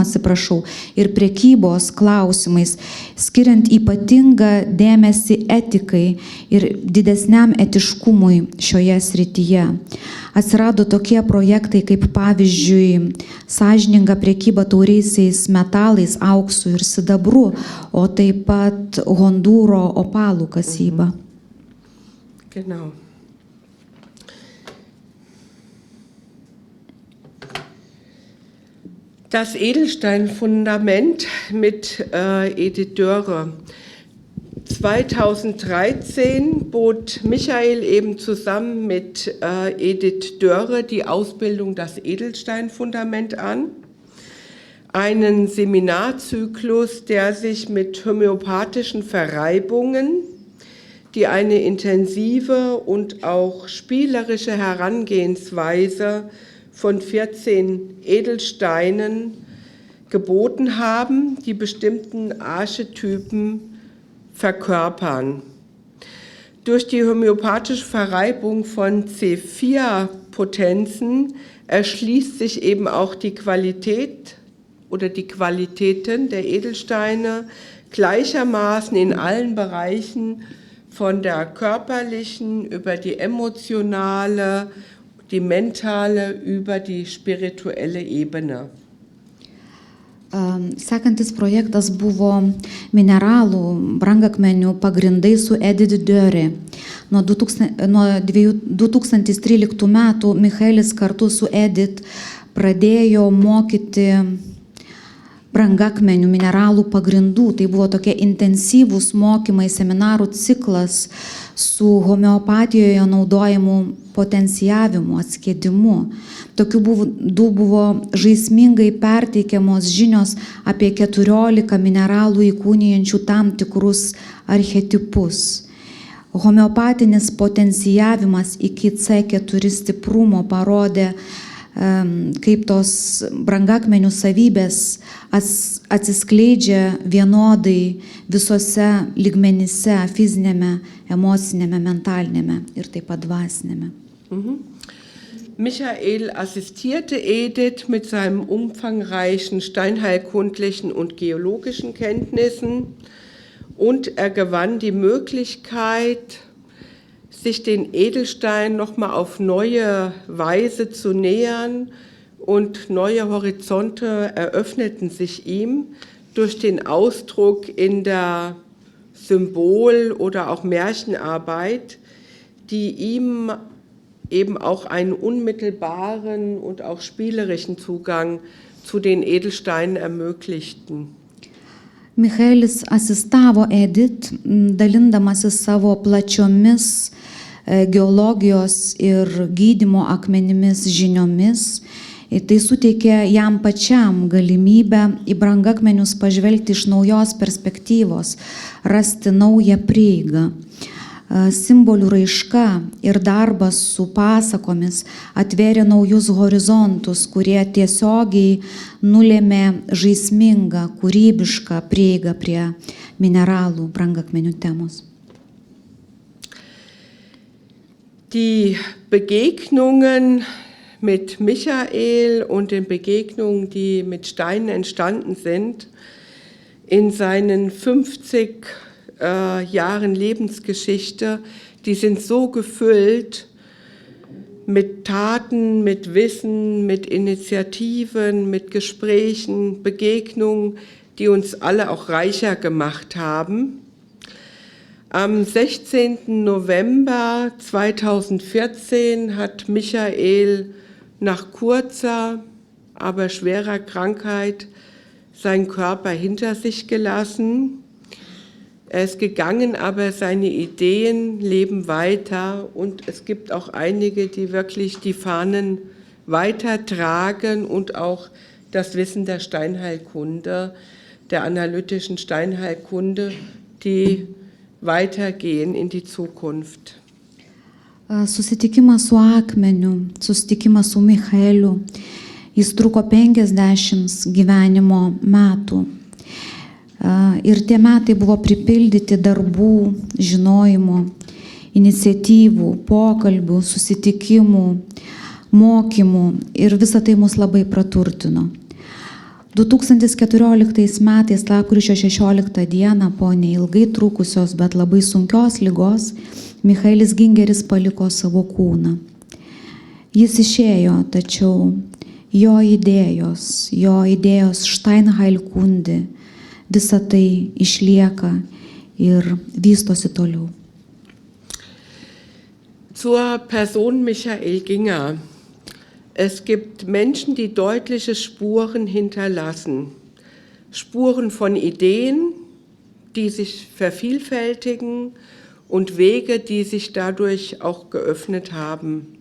[SPEAKER 2] ir prekybos klausimais, skiriant ypatingą dėmesį etikai ir didesniam etiškumui šioje srityje. Atsirado tokie projektai kaip pavyzdžiui sąžininga prekyba tauriaisiais metalais, auksu ir sidabru, o taip pat Hondūro opalų kasyba.
[SPEAKER 1] Genau. Das Edelsteinfundament mit Edith Dörre. 2013 bot Michael eben zusammen mit Edith Dörre die Ausbildung Das Edelsteinfundament an. Einen Seminarzyklus, der sich mit homöopathischen Verreibungen, die eine intensive und auch spielerische Herangehensweise von 14 Edelsteinen geboten haben, die bestimmten Archetypen verkörpern. Durch die homöopathische Verreibung von C4-Potenzen erschließt sich eben auch die Qualität oder die Qualitäten der Edelsteine gleichermaßen in allen Bereichen, von der körperlichen über die emotionale, die mentale über die spirituelle Ebene.
[SPEAKER 2] Sekantis projektas buvo mineralų brangakmenių pagrindai su Edith Dörė. Nuo 2013 metų Michaelis kartu su Edith pradėjo mokyti brangakmenių mineralų pagrindų. Tai buvo tokie intensyvūs mokymai, seminarų ciklas su homeopatijoje naudojimu potencijavimu, atskiedimu. Tokiu būdu buvo žaismingai perteikiamos žinios apie 14 mineralų įkūnijančių tam tikrus archetipus. Homeopatinis potencijavimas iki C4 stiprumo parodė, kaip tos brangakmenių savybės atsiskleidžia vienodai visose lygmenyse, fizinėme, emocinėme, mentalinėme ir taip pat dvasinėme.
[SPEAKER 1] Michael assistierte Edith mit seinen umfangreichen steinheilkundlichen und geologischen Kenntnissen und er gewann die Möglichkeit, sich den Edelstein nochmal auf neue Weise zu nähern und neue Horizonte eröffneten sich ihm durch den Ausdruck in der Symbol- oder auch Märchenarbeit, die ihm eben auch einen unmittelbaren und auch spielerischen Zugang zu den Edelsteinen ermöglichten.
[SPEAKER 2] Michaelis asistavo Edith, dalindamasis savo plačiomis geologijos ir gydymo akmenimis žiniomis. Tai suteikė jam pačiam galimybę į brangakmenius pažvelgti iš naujos perspektyvos, rasti naują prieigą. Simbolių raiška ir darbas su pasakomis atvėrė naujus horizontus, kurie tiesiogiai nulėmė žaismingą, kūrybišką prieigą prie mineralų brangakmenių temos.
[SPEAKER 1] Die Begegnungen mit Michael und den Begegnungen, die mit Steinen entstanden sind, in seinen 50 Jahren Lebensgeschichte, die sind so gefüllt mit Taten, mit Wissen, mit Initiativen, mit Gesprächen, Begegnungen, die uns alle auch reicher gemacht haben. Am 16. November 2014 hat Michael nach kurzer, aber schwerer Krankheit seinen Körper hinter sich gelassen. Er ist gegangen, aber seine Ideen leben weiter und es gibt auch einige, die wirklich die Fahnen weitertragen und auch das Wissen der Steinheilkunde, der analytischen Steinheilkunde, die weitergehen in die Zukunft.
[SPEAKER 2] Susitikimas su akmeniu, susitikimas su Michaeliu, jis truko 50 gyvenimo metų. Ir tie metai buvo pripildyti darbų, žinojimo, iniciatyvų, pokalbių, susitikimų, mokymų ir visą tai mus labai praturtino. 2014 metais, lapkričio 16 dieną, po neilgai trukusios, bet labai sunkios ligos, Michaelis Gingeris paliko savo kūną. Jis išėjo, tačiau jo idėjos Steinheilkunde, visa tai išlieka ir vystosi toliau.
[SPEAKER 1] Zur Person Michael Ginger. Es gibt Menschen, die deutliche Spuren hinterlassen. Spuren von Ideen, die sich vervielfältigen und Wege, die sich dadurch auch geöffnet haben.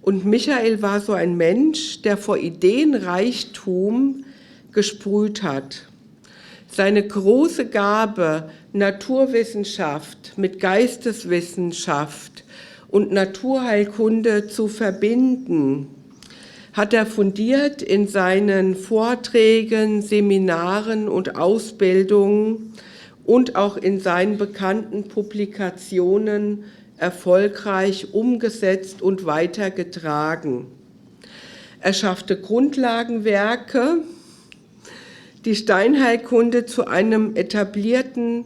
[SPEAKER 1] Und Michael war so ein Mensch, der vor Ideenreichtum gesprüht hat. Seine große Gabe, Naturwissenschaft mit Geisteswissenschaft und Naturheilkunde zu verbinden, hat er fundiert in seinen Vorträgen, Seminaren und Ausbildungen und auch in seinen bekannten Publikationen erfolgreich umgesetzt und weitergetragen. Er schaffte Grundlagenwerke, die Steinheilkunde zu einem etablierten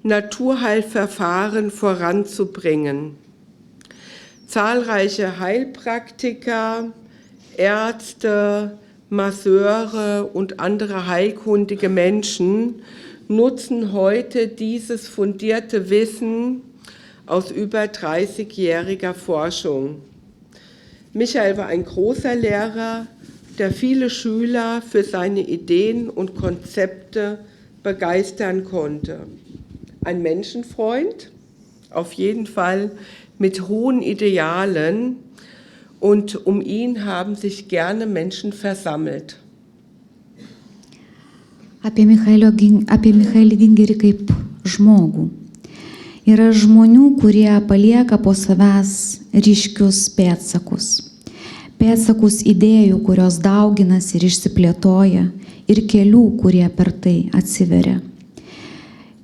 [SPEAKER 1] Naturheilverfahren voranzubringen. Zahlreiche Heilpraktiker, Ärzte, Masseure und andere heilkundige Menschen nutzen heute dieses fundierte Wissen aus über 30-jähriger Forschung. Michael war ein großer Lehrer, der viele Schüler für seine Ideen und Konzepte begeistern konnte. Ein Menschenfreund, auf jeden Fall mit hohen Idealen, und um ihn haben sich gerne Menschen versammelt.
[SPEAKER 2] Apie Michaelį Gingerį kaip žmogų. Yra žmonių, kurie palieka po savęs ryškius pėdsakus. Pėdsakus idėjų, kurios dauginasi ir išsiplėtoja, ir kelių, kurie per tai atsiveria.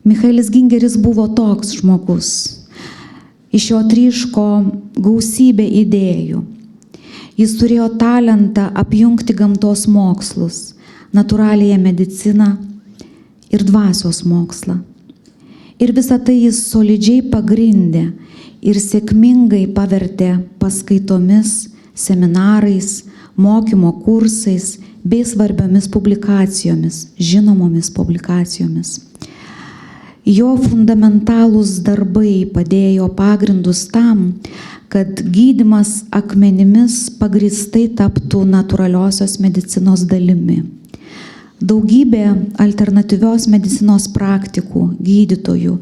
[SPEAKER 2] Michaelis Gingeris buvo toks žmogus. Iš jo tryško gausybė idėjų. Jis turėjo talentą apjungti gamtos mokslus, natūraliąją mediciną ir dvasios mokslą. Ir visą tai jis solidžiai pagrindė ir sėkmingai pavertė paskaitomis, seminarais, mokymo kursais bei svarbiomis publikacijomis, žinomomis publikacijomis. Jo fundamentalūs darbai padėjo pagrindus tam, kad gydymas akmenimis pagrįstai taptų natūraliosios medicinos dalimi. Daugybė alternatyvios medicinos praktikų, gydytojų,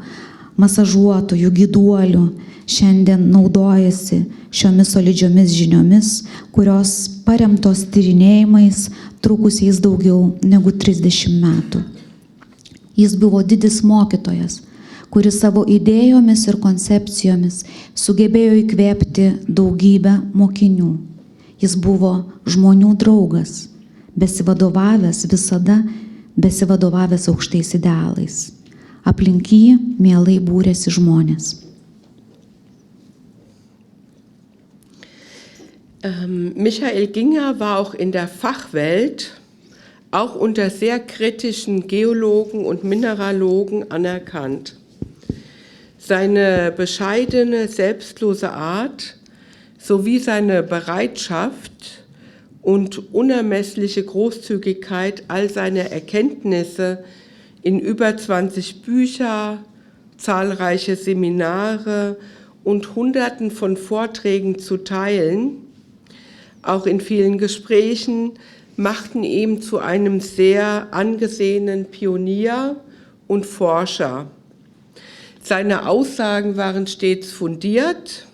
[SPEAKER 2] masažuotojų, gyduolių šiandien naudojasi šiomis solidžiomis žiniomis, kurios paremtos tyrinėjimais trukusiais daugiau negu 30 metų. Jis buvo didis mokytojas, kuris savo idėjomis ir koncepcijomis sugebėjo įkvėpti daugybę mokinių. Jis buvo žmonių draugas, visada besivadovavęs aukštais idealais. Aplink jį mielai būrėsi žmonės.
[SPEAKER 1] Michael Ginger war auch in der Fachwelt, auch unter sehr kritischen Geologen und Mineralogen anerkannt. Seine bescheidene, selbstlose Art sowie seine Bereitschaft und unermessliche Großzügigkeit, all seine Erkenntnisse in über 20 Bücher, zahlreiche Seminare und Hunderten von Vorträgen zu teilen, auch in vielen Gesprächen, machten ihn zu einem sehr angesehenen Pionier und Forscher. Seine Aussagen waren stets fundiert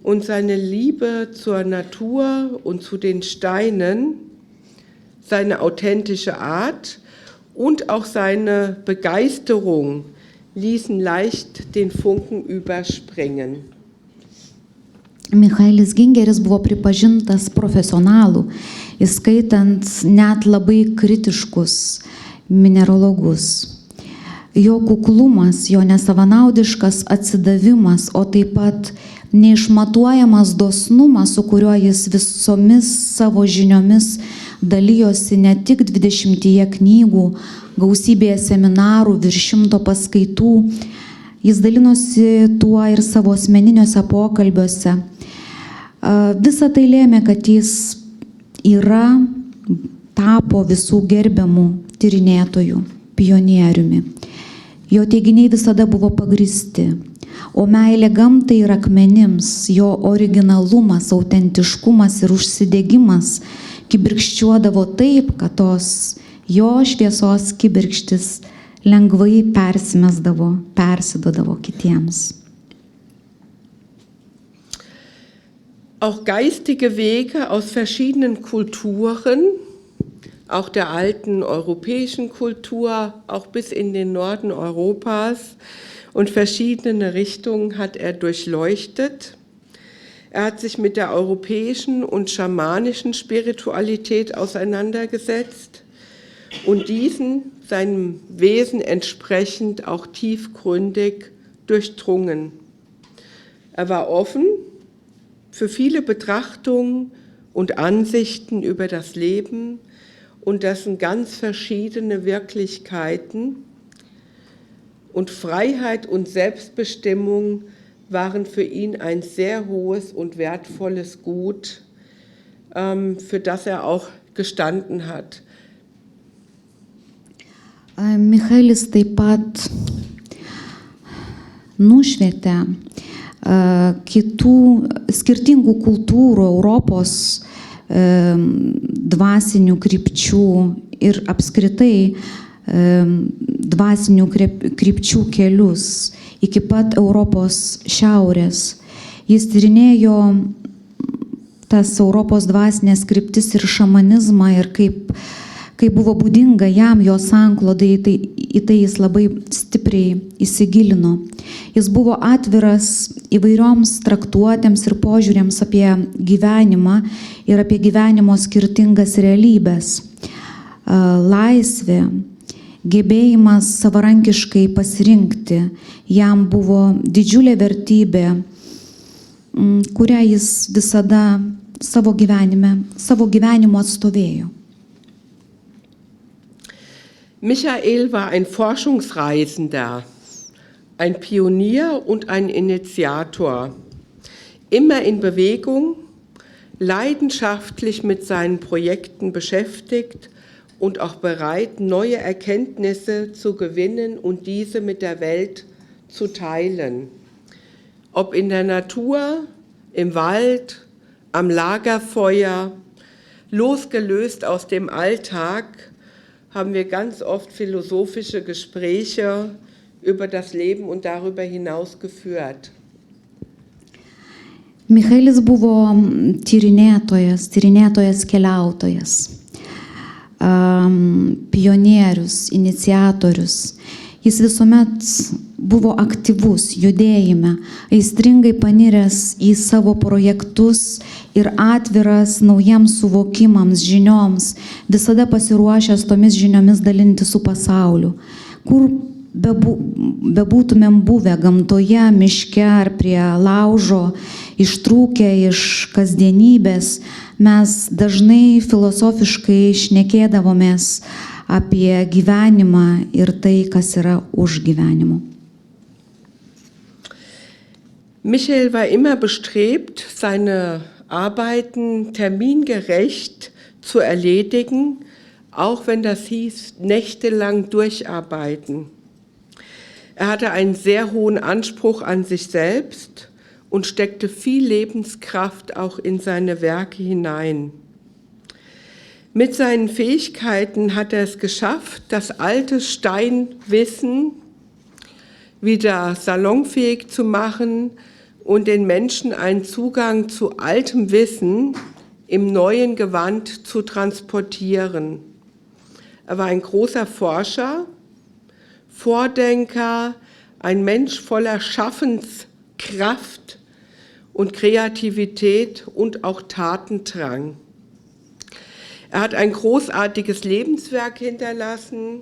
[SPEAKER 1] und seine Liebe zur Natur und zu den Steinen, seine authentische Art und auch seine Begeisterung ließen leicht den Funken überspringen.
[SPEAKER 2] Michaelis Gingeris buvo pripažintas profesionalų, įskaitant net labai kritiškus mineralogus. Jo kuklumas, jo nesavanaudiškas atsidavimas, o taip pat neišmatuojamas dosnumas, su kuriuo jis visomis savo žiniomis dalijosi ne tik 20 knygų, gausybėje seminarų, virš 100 paskaitų. Jis dalinosi tuo ir savo asmeniniuose pokalbiuose. Visa tai lėmė, kad jis tapo visų gerbiamų tyrinėtojų, pionieriumi. Jo teiginiai visada buvo pagrįsti, o meilė gamtai ir akmenims, jo originalumas, autentiškumas ir užsidegimas kibirkščiuodavo taip, kad tos jo šviesos kibirkštis lengvai persiduodavo kitiems.
[SPEAKER 1] Auch geistige Wege aus verschiedenen Kulturen, auch der alten europäischen Kultur, auch bis in den Norden Europas und verschiedene Richtungen hat er durchleuchtet. Er hat sich mit der europäischen und schamanischen Spiritualität auseinandergesetzt und diesen seinem Wesen entsprechend auch tiefgründig durchdrungen. Er war offen für viele Betrachtungen und Ansichten über das Leben und dessen ganz verschiedene Wirklichkeiten, und Freiheit und Selbstbestimmung waren für ihn ein sehr hohes und wertvolles Gut, für das er auch gestanden hat.
[SPEAKER 2] Michaelis taip pat nušvietė kitų skirtingų kultūrų, Europos dvasinių krypčių ir apskritai dvasinių krypčių kelius iki pat Europos šiaurės. Jis tyrinėjo tas Europos dvasinės kryptis ir šamanizmą ir kaip buvo būdinga jam, jo sanklodai, į tai jis labai stipriai įsigilino. Jis buvo atviras įvairioms traktuotėms ir požiūrėms apie gyvenimą ir apie gyvenimo skirtingas realybės. Laisvė, gebėjimas savarankiškai pasirinkti, jam buvo didžiulė vertybė, kurią jis visada savo gyvenimo atstovėjo.
[SPEAKER 1] Michael war ein Forschungsreisender, ein Pionier und ein Initiator, immer in Bewegung, leidenschaftlich mit seinen Projekten beschäftigt und auch bereit, neue Erkenntnisse zu gewinnen und diese mit der Welt zu teilen. Ob in der Natur, im Wald, am Lagerfeuer, losgelöst aus dem Alltag, haben wir ganz oft philosophische Gespräche über das Leben und darüber hinaus geführt.
[SPEAKER 2] Michaelis buvo tyrinėtojas keliautojas, pionierius, iniciatorius. Jis visuomet buvo aktyvus judėjime, aistringai paniręs į savo projektus ir atviras naujiems suvokimams, žinioms, visada pasiruošęs tomis žiniomis dalinti su pasauliu. Kur bebūtumėm buvę gamtoje, miške ar prie laužo, ištrūkę iš kasdienybės, mes dažnai filosofiškai šnekėdavomės apie gyvenimą ir tai, kas yra už gyvenimo.
[SPEAKER 1] Michael war immer bestrebt, seine Arbeiten termingerecht zu erledigen, auch wenn das hieß, nächtelang durcharbeiten. Er hatte einen sehr hohen Anspruch an sich selbst und steckte viel Lebenskraft auch in seine Werke hinein. Mit seinen Fähigkeiten hat er es geschafft, das alte Steinwissen wieder salonfähig zu machen und den Menschen einen Zugang zu altem Wissen im neuen Gewand zu transportieren. Er war ein großer Forscher, Vordenker, ein Mensch voller Schaffenskraft und Kreativität und auch Tatendrang. Er hat ein großartiges Lebenswerk hinterlassen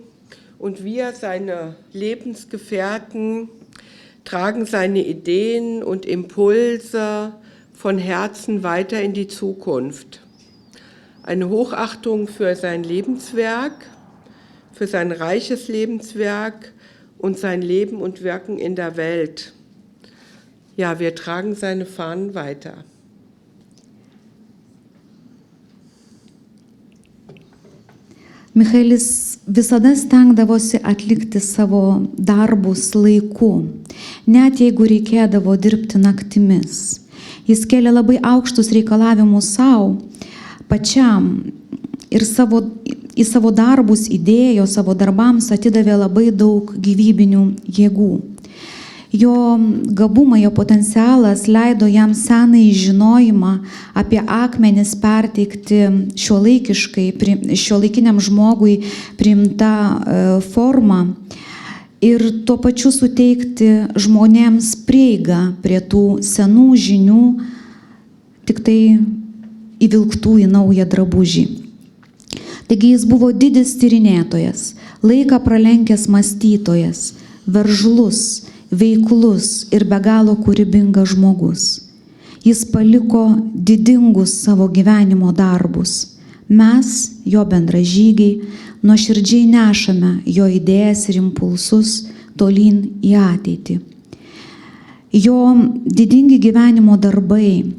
[SPEAKER 1] und wir, seine Lebensgefährten, tragen seine Ideen und Impulse von Herzen weiter in die Zukunft. Eine Hochachtung für sein Lebenswerk, für sein reiches Lebenswerk und sein Leben und Wirken in der Welt. Ja, wir tragen seine Fahnen weiter.
[SPEAKER 2] Michaelis visada stengdavosi atlikti savo darbus laiku, net jeigu reikėdavo dirbti naktimis. Jis kėlė labai aukštus reikalavimus savo pačiam ir į savo darbus įdėjo, savo darbams atidavė labai daug gyvybinių jėgų. Jo gabumai, jo potencialas leido jam senąjį žinojimą apie akmenis perteikti šiuolaikiniam žmogui priimta forma ir tuo pačiu suteikti žmonėms prieigą prie tų senų žinių, tik tai įvilktų į naują drabužį. Taigi jis buvo didis tyrinėtojas, laiką pralenkęs mąstytojas, veržlus, veiklus ir be galo kūrybingas žmogus. Jis paliko didingus savo gyvenimo darbus. Mes, jo bendražygiai, nuoširdžiai nešame jo idėjas ir impulsus tolyn į ateitį. Jo didingi gyvenimo darbai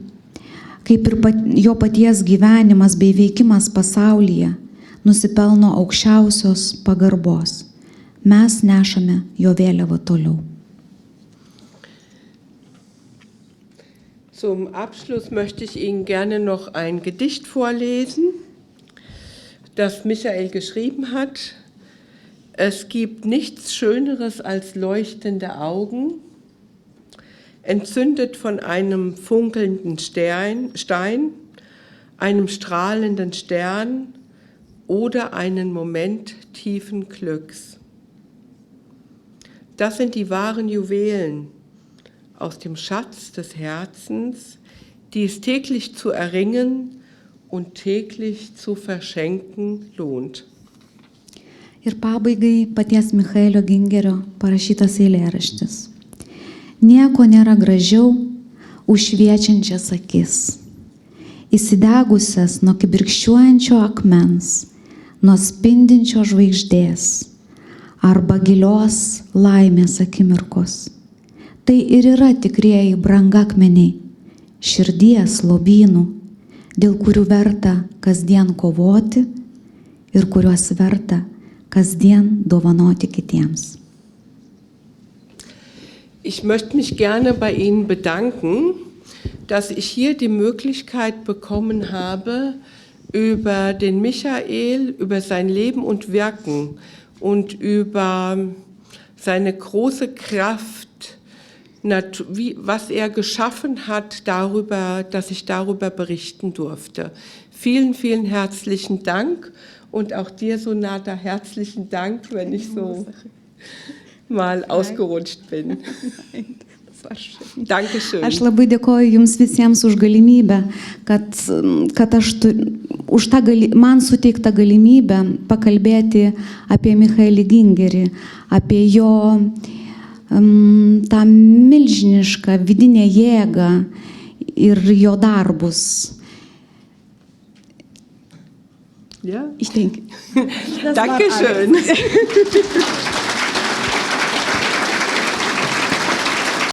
[SPEAKER 2] kaip ir jo paties gyvenimas bei veikimas pasaulyje, nusipelno aukščiausios pagarbos. Mes nešame jo vėliavą toliau.
[SPEAKER 1] Zum Abschluss möchte ich Ihnen gerne noch ein Gedicht vorlesen, das Michael geschrieben hat. Es gibt nichts Schöneres als leuchtende Augen, entzündet von einem funkelnden Stein, einem strahlenden Stern oder einen Moment tiefen Glücks. Das sind die wahren Juwelen aus dem Schatz des Herzens, die es täglich zu erringen und täglich zu verschenken lohnt.
[SPEAKER 2] Ir pabaigai paties Michaelio Gingerio parašytas eilėraštis. Nieko nėra gražiau už šviečiančias akis, įsidegusias nuo kibirkščiuojančio akmens, nuo spindinčio žvaigždės arba gilios laimės akimirkos. Tai ir yra tikrieji brangakmeniai, širdies lobynų, dėl kurių verta kasdien kovoti ir kuriuos verta kasdien dovanoti kitiems.
[SPEAKER 1] Ich möchte mich gerne bei Ihnen bedanken, dass ich hier die Möglichkeit bekommen habe, über den Michael, über sein Leben und Wirken und über seine große Kraft, was er geschaffen hat, dass ich darüber berichten durfte. Vielen, vielen herzlichen Dank und auch dir, Sonata, herzlichen Dank, wenn ich so mal ausgerutscht bin. Dankeschön.
[SPEAKER 2] Aš labai dėkoju Jums visiems už galimybę, man suteiktą galimybę pakalbėti apie Michaelį Gingerį, apie jo tą milžinišką vidinę jėgą ir jo darbus.
[SPEAKER 1] Ja?
[SPEAKER 2] Ich denke.
[SPEAKER 1] Dankeschön.